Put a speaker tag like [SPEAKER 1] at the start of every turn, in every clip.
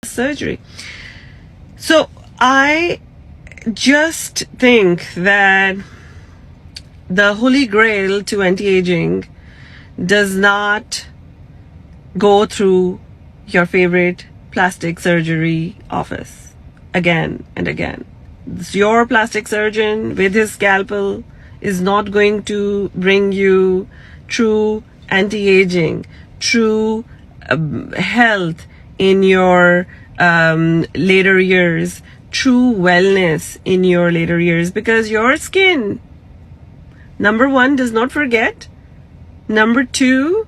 [SPEAKER 1] surgery. So I just think that the holy grail to anti-aging does not go through your favorite plastic surgery office again and again. Your plastic surgeon with his scalpel is not going to bring you true anti-aging, true health in your later years, true wellness in your later years, because your skin, number one, does not forget. Number two,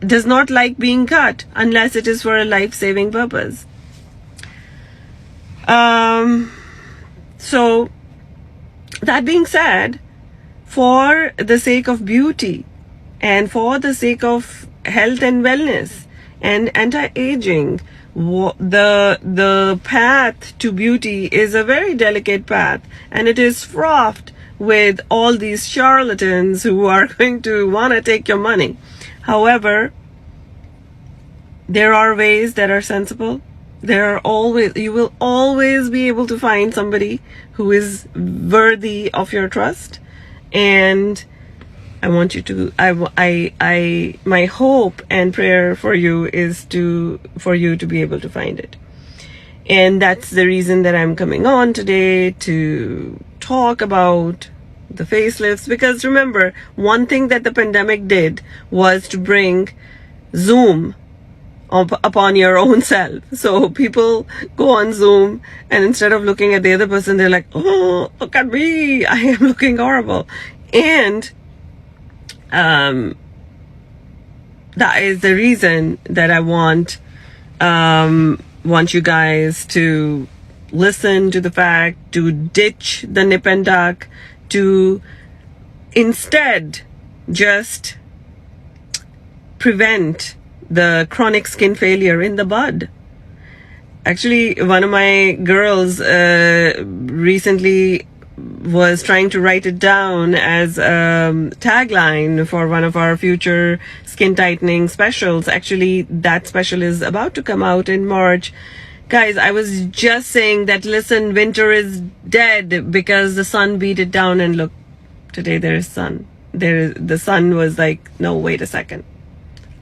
[SPEAKER 1] does not like being cut unless it is for a life-saving purpose. So that being said, for the sake of beauty and for the sake of health and wellness and anti-aging, the path to beauty is a very delicate path, and it is fraught with all these charlatans who are going to want to take your money. However, there are ways that are sensible. You will always be able to find somebody who is worthy of your trust, and I want you to, my hope and prayer for you is for you to be able to find it. And that's the reason that I'm coming on today to talk about the facelifts, because remember, one thing that the pandemic did was to bring Zoom upon your own self. So people go on Zoom, and instead of looking at the other person, they're like, oh, look at me, I am looking horrible. And that is the reason that I want you guys to listen to the fact, to ditch the nip and tuck, to instead just prevent the chronic skin failure in the bud. Actually, one of my girls recently was trying to write it down as a tagline for one of our future skin tightening specials. Actually, that special is about to come out in March. Guys, I was just saying that, listen, winter is dead because the sun beat it down, and look, today there is sun. The sun was like, no, wait a second.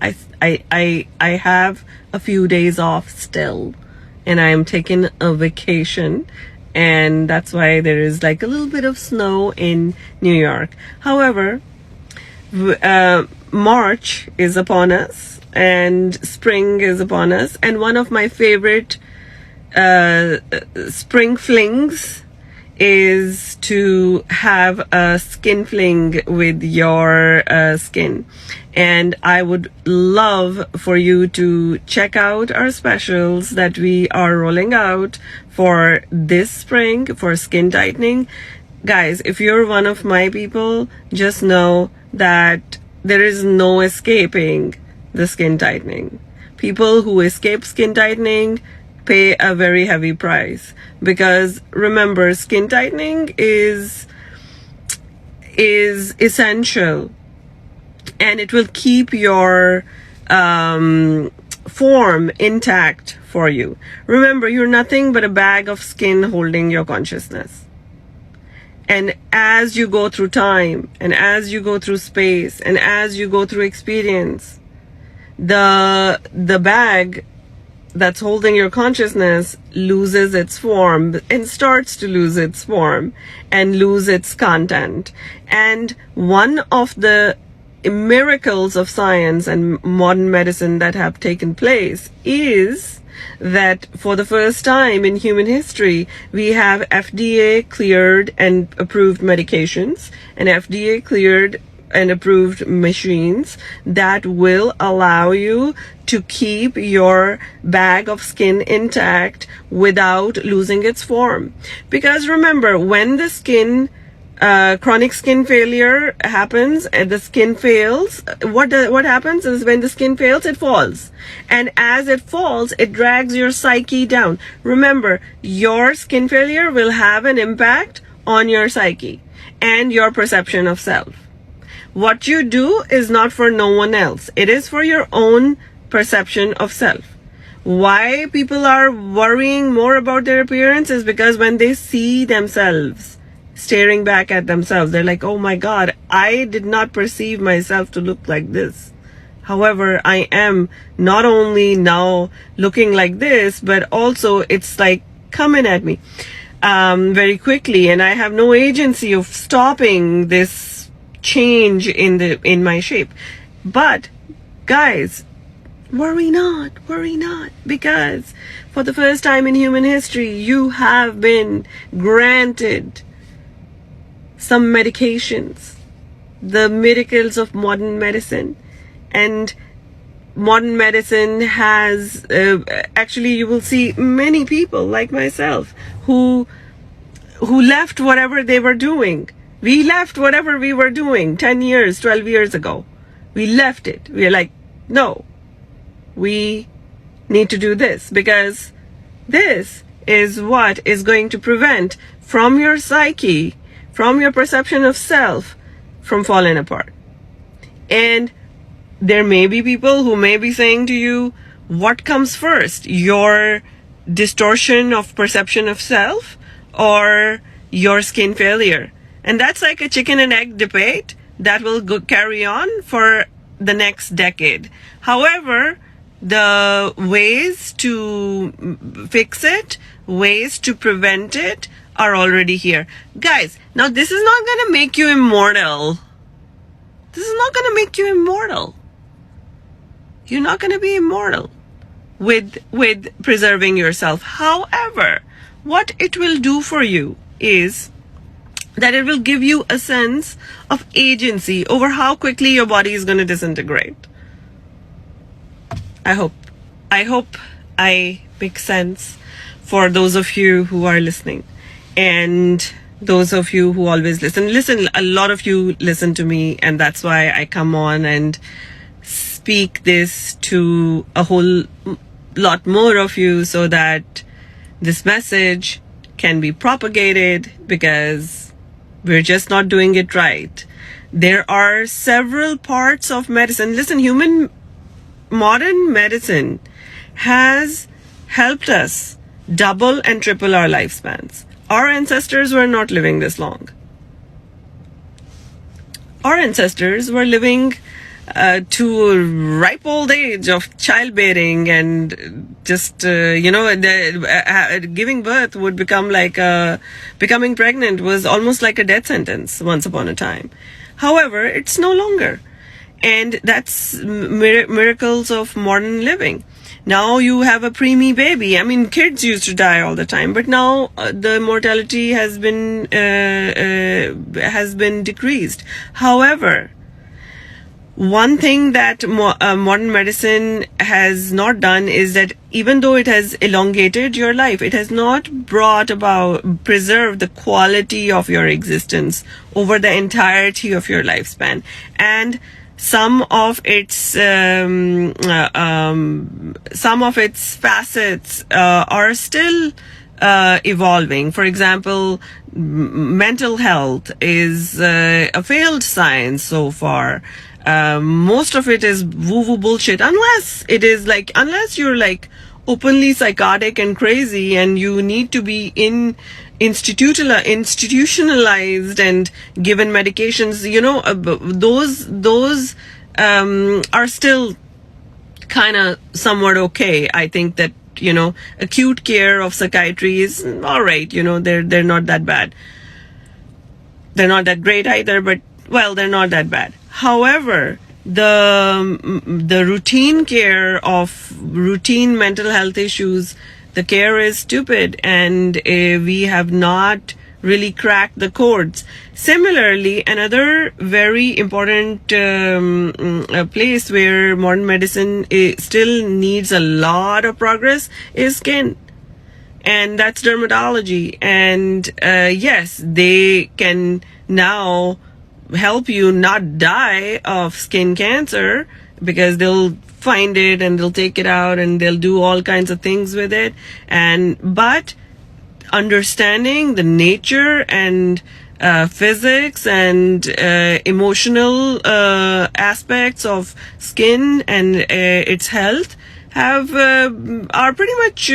[SPEAKER 1] I have a few days off still, and I am taking a vacation, and that's why there is like a little bit of snow in New York. However, March is upon us and spring is upon us, and one of my favorite spring flings is to have a skin fling with your skin. And I would love for you to check out our specials that we are rolling out for this spring for skin tightening. Guys, if you're one of my people, just know that there is no escaping the skin tightening. People who escape skin tightening pay a very heavy price, because remember, skin tightening is essential, and it will keep your form intact for you. Remember, you're nothing but a bag of skin holding your consciousness. And as you go through time, and as you go through space, and as you go through experience, the bag that's holding your consciousness loses its form and starts to lose its form and lose its content. And one of the miracles of science and modern medicine that have taken place is that for the first time in human history, we have FDA cleared and approved medications and FDA cleared and approved machines that will allow you to keep your bag of skin intact without losing its form. Because remember, when the skin chronic skin failure happens and the skin fails, what happens is when the skin fails, it falls. And as it falls, it drags your psyche down. Remember, your skin failure will have an impact on your psyche and your perception of self. What you do is not for no one else. It is for your own perception of self. Why people are worrying more about their appearance is because when they see themselves staring back at themselves, they're like, oh my God, I did not perceive myself to look like this. However, I am not only now looking like this, but also it's like coming at me very quickly, and I have no agency of stopping this change in my shape. But guys, worry not, because for the first time in human history, you have been granted some medications, the miracles of modern medicine. And modern medicine has, actually you will see many people like myself who left whatever they were doing. We left whatever we were doing 10 years, 12 years ago. We left it. We are like, no, we need to do this, because this is what is going to prevent from your psyche, from your perception of self, from falling apart. And there may be people who may be saying to you, what comes first, your distortion of perception of self or your skin failure? And that's like a chicken and egg debate that will carry on for the next decade. However, the ways to fix it, ways to prevent it are already here. Guys, now this is not going to make you immortal. This is not going to make you immortal. You're not going to be immortal with preserving yourself. However, what it will do for you is that it will give you a sense of agency over how quickly your body is going to disintegrate. I hope I make sense for those of you who are listening, and those of you who always listen. A lot of you listen to me, and that's why I come on and speak this to a whole lot more of you, so that this message can be propagated, because we're just not doing it right. There are several parts of medicine. Listen, modern medicine has helped us double and triple our lifespans. Our ancestors were not living this long. Our ancestors were living to a ripe old age of childbearing, and just giving birth would become like becoming pregnant was almost like a death sentence once upon a time. However, it's no longer, and that's miracles of modern living. Now you have a preemie baby. I mean, kids used to die all the time, but now the mortality has been decreased. However, one thing that modern medicine has not done is that even though it has elongated your life, it has not preserved the quality of your existence over the entirety of your lifespan. And some of its facets are still evolving. For example, mental health is a failed science so far. Most of it is woo-woo bullshit, unless you're like openly psychotic and crazy and you need to be institutionalized and given medications. Those are still kind of somewhat okay. I think that acute care of psychiatry is all right. They're not that bad. They're not that great either, but they're not that bad. However, the routine care of routine mental health issues, the care is stupid, and we have not really cracked the codes. Similarly, another very important place where modern medicine still needs a lot of progress is skin, and that's dermatology. And yes, they can now help you not die of skin cancer, because they'll find it and they'll take it out and they'll do all kinds of things with it. But understanding the nature and physics and emotional aspects of skin and its health are pretty much